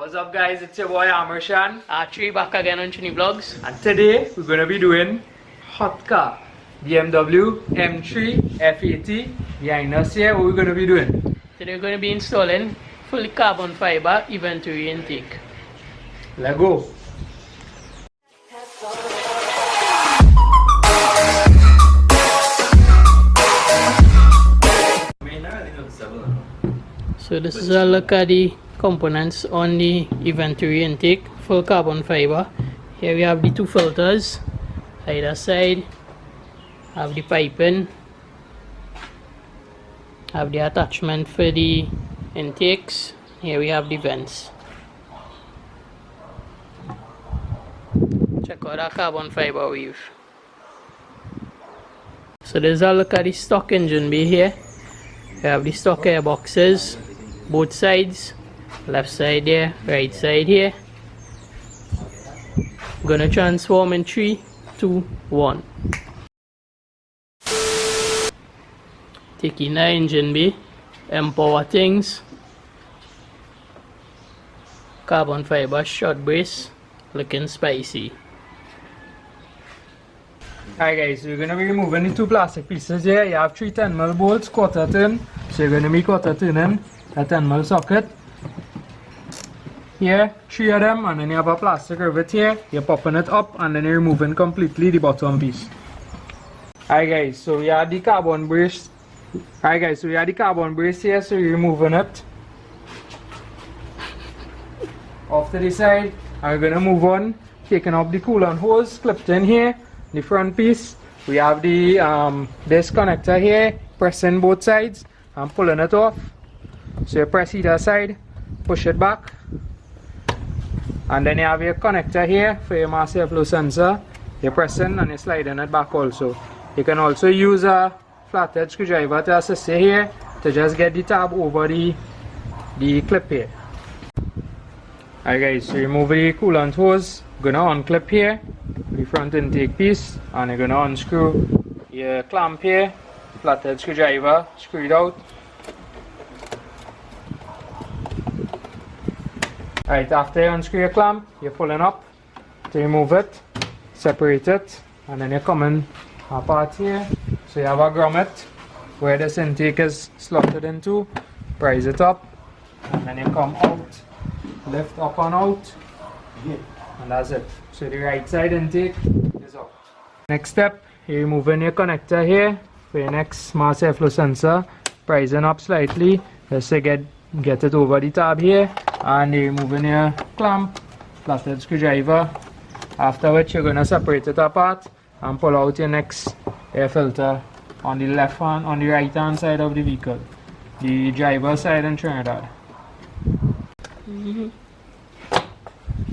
What's up guys, it's your boy Amershan. Archery back again on Chini Vlogs. And today we're going to be doing hot car BMW M3 F80 behind us here. What we're going to be doing? Today we're going to be installing fully carbon fiber Eventuri intake. Let's go. So this is a look at the components on the Eventuri intake, full carbon fiber. Here we have the two filters, either side, have the piping, have the attachment for the intakes. Here we have the vents. Check out our carbon fiber weave. So there's a look at the stock engine bay here. We have the stock air boxes, both sides, left side here, right side here. Gonna transform in 3, 2, 1. Taking the engine bay, empower things, carbon fiber short brace, looking spicy. Alright guys, so we're going to be removing the two plastic pieces here. You have 3 10mm bolts, quarter turn. So you're going to be quarter turning a 10mm socket. Here, 3 of them, and then you have a plastic rivet here. You're popping it up and then you're removing completely the bottom piece. Alright guys, so we have the carbon brace. Alright guys, so we have the carbon brace here, so you're removing it off to the side. And we're going to move on, taking off the coolant hose, clipped in here. The front piece, we have the this connector here, pressing both sides and pulling it off. So you press either side, push it back, and then you have your connector here for your mass airflow sensor. You're pressing and you're sliding it back also. You can also use a flathead screwdriver to assist you here to just get the tab over the clip here. Alright guys, so remove the coolant hose. Gonna unclip here the front intake piece, and you're gonna unscrew your clamp here, flathead screwdriver, screw it out. Alright, after you unscrew your clamp, you're pulling up to remove it, separate it, and then you're coming apart here. So you have a grommet where this intake is slotted into, prise it up, and then you come out, lift up and out. And that's it. So the right side intake is out. Next step, you're removing your connector here for your next mass airflow sensor, prising up slightly just to get it over the tab here, and you're removing your clamp, flathead screwdriver. After which you're going to separate it apart and pull out your next air filter on the left hand, on the right hand side of the vehicle, the driver side in Trinidad.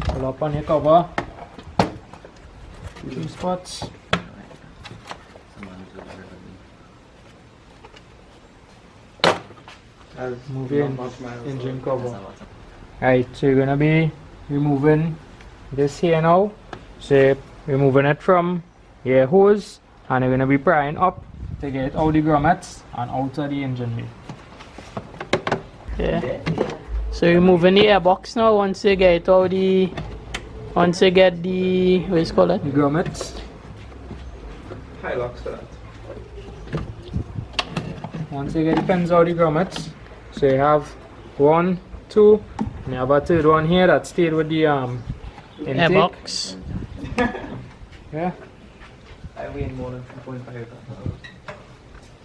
Pull up on your cover, 2 spots. I'll move your engine cover. Right, so you're gonna be removing this here now. So you're removing it from your hose, and you're gonna be prying up to get all the grommets and out of the engine bay. Yeah. So you're removing the airbox now. Once you get all the, once you get the, what is it called? The grommets. High locks for that. Once you get the pins out of the grommets, so you have 1, 2, and you have a third one here that stayed with the intake. Airbox. Yeah. I weigh more than 2.5.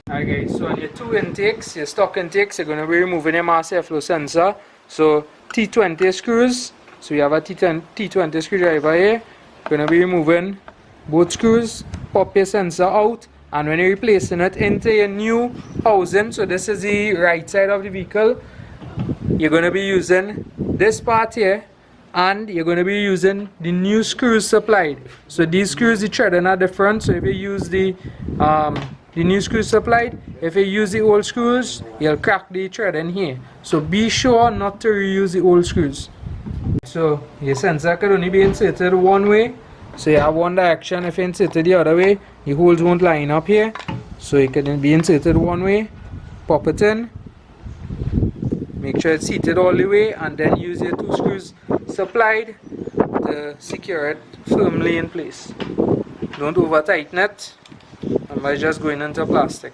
Alright guys, so on your 2 intakes, your stock intakes, you're going to be removing your mass airflow sensor. So T20 screws, so you have a T20 screwdriver here. You're going to be removing both screws, pop your sensor out, and when you're replacing it into your new housing, so this is the right side of the vehicle, you're going to be using this part here, and you're going to be using the new screws supplied. So these screws, the threading are different, so if you use the new screws supplied, if you use the old screws, you'll crack the threading here. So be sure not to reuse the old screws. So your sensor can only be inserted one way. So you have one direction. If you insert it the other way, the holes won't line up here. So it can be inserted one way. Pop it in. Make sure it's seated all the way, and then use your 2 screws supplied to secure it firmly in place. Don't over tighten it, otherwise just going into plastic.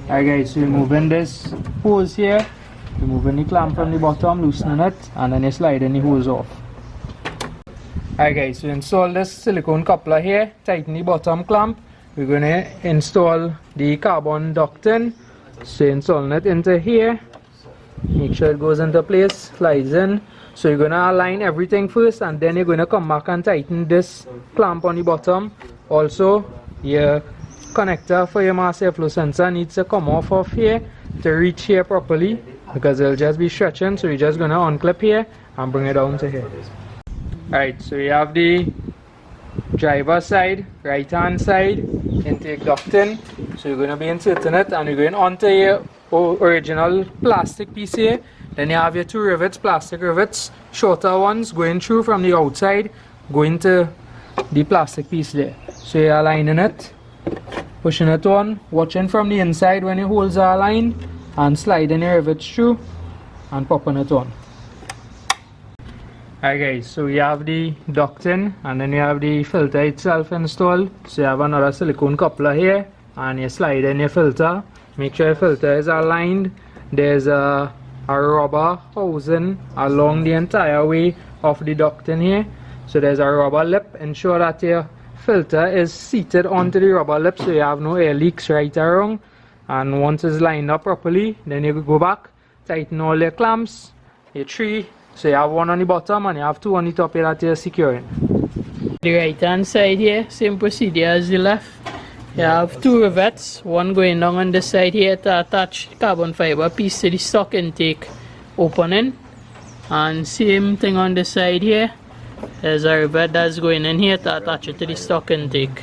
Alright guys, so removing this hose here, removing the clamp from the bottom, loosening it, and then you sliding the hose off. Alright guys, so install this silicone coupler here, tighten the bottom clamp. We're going to install the carbon ducting. So installing it into here, make sure it goes into place, slides in. So you're going to align everything first, and then you're going to come back and tighten this clamp on the bottom. Also, your connector for your mass airflow sensor needs to come off of here to reach here properly, because it'll just be stretching. So you're just going to unclip here and bring it down to here. Alright, so you have the driver side, right hand side intake ducting. So you're going to be inserting it, and you're going onto your original plastic piece here. Then you have your 2 rivets, plastic rivets, shorter ones going through from the outside, going to the plastic piece there. So you're aligning it, pushing it on, watching from the inside when your holes are aligned, and sliding your rivets through and popping it on. Alright guys, so we have the ducting, and then you have the filter itself installed. So you have another silicone coupler here, and you slide in your filter. Make sure your filter is aligned. There's a rubber housing along the entire way of the ducting here. So there's a rubber lip. Ensure that your filter is seated onto the rubber lip, so you have no air leaks right or wrong. And once it's lined up properly, then you go back, tighten all your clamps, your 3. So you have 1 on the bottom and you have 2 on the top here that you're securing. The right hand side here, same procedure as the left. You have 2 rivets, one going down on the side here to attach carbon fiber piece to the stock intake opening, and same thing on the side here. There's a rivet that's going in here to attach it to the stock intake.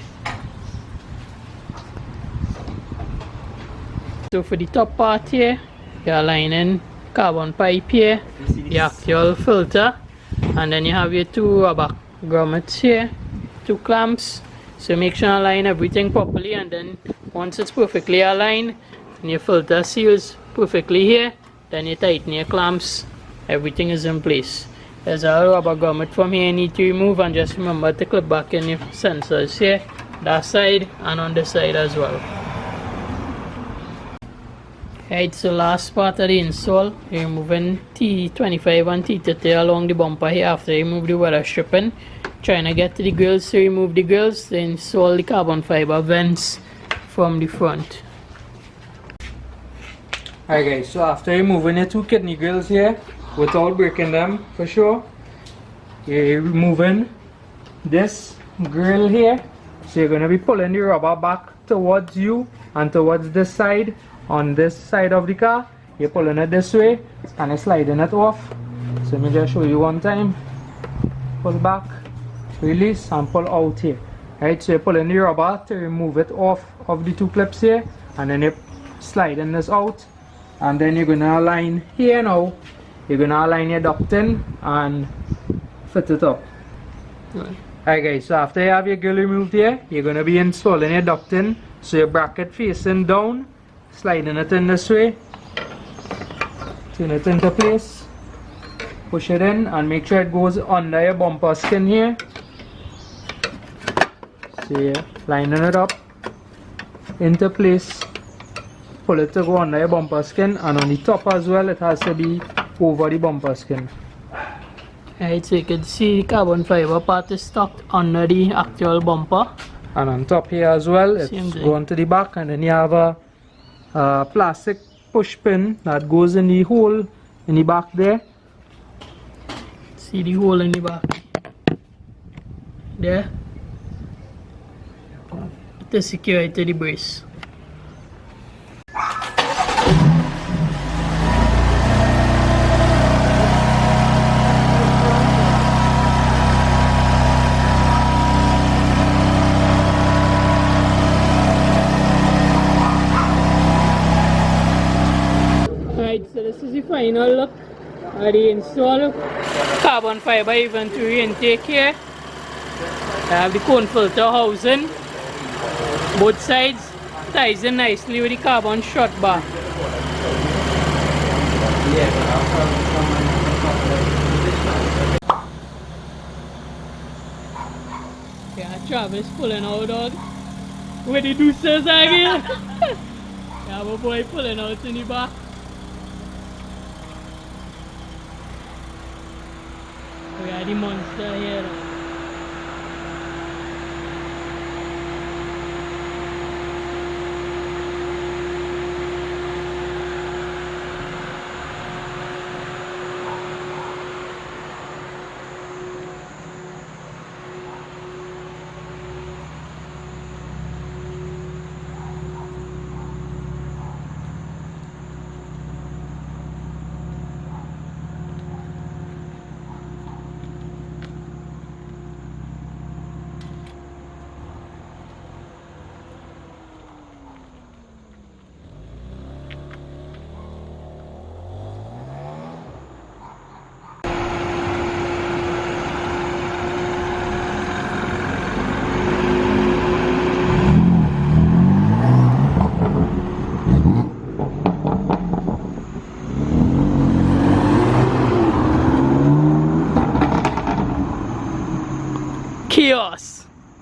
So for the top part here, you're aligning carbon pipe here, the actual filter, and then you have your 2 rubber grommets here, 2 clamps. So make sure you align everything properly, and then once it's perfectly aligned and your filter seals perfectly here, then you tighten your clamps, everything is in place. There's a rubber grommet from here you need to remove, and just remember to clip back in your sensors here, that side and on this side as well. Right, so last part of the install, you're removing T25 and T30 along the bumper here after you remove the weather stripping. Trying to get to the grills to remove the grills, then install the carbon fiber vents from the front. Alright guys, so after removing your 2 kidney grills here, without breaking them for sure, you're removing this grill here. So you're going to be pulling the rubber back towards you and towards this side. On this side of the car, you're pulling it this way and you're sliding it off. So let me just show you one time. Pull back, release, and pull out here. Right, so you're pulling the rubber to remove it off of the 2 clips here, and then you're sliding this out, and then you're gonna align here now. You're gonna align your ducting and fit it up. Alright guys, so after you have your grill removed here, you're gonna be installing your ducting. So your bracket facing down, sliding it in this way, turn it into place, push it in, and make sure it goes under your bumper skin here. So you're lining it up into place, pull it to go under your bumper skin, and on the top as well it has to be over the bumper skin. Right, so you can see the carbon fiber part is stuck under the actual bumper. And on top here as well, it's going to the back, and then you have a plastic push pin that goes in the hole in the back there. See the hole in the back there, to secure it to the brace. So this is the final look at the install carbon fiber Eventuri intake here. I have the cone filter housing, both sides ties in nicely with the carbon strut bar. Travis pulling out, dog. Where the deuces again? Yeah, my boy pulling out in the back. We are the monster here. Dog. Chaos!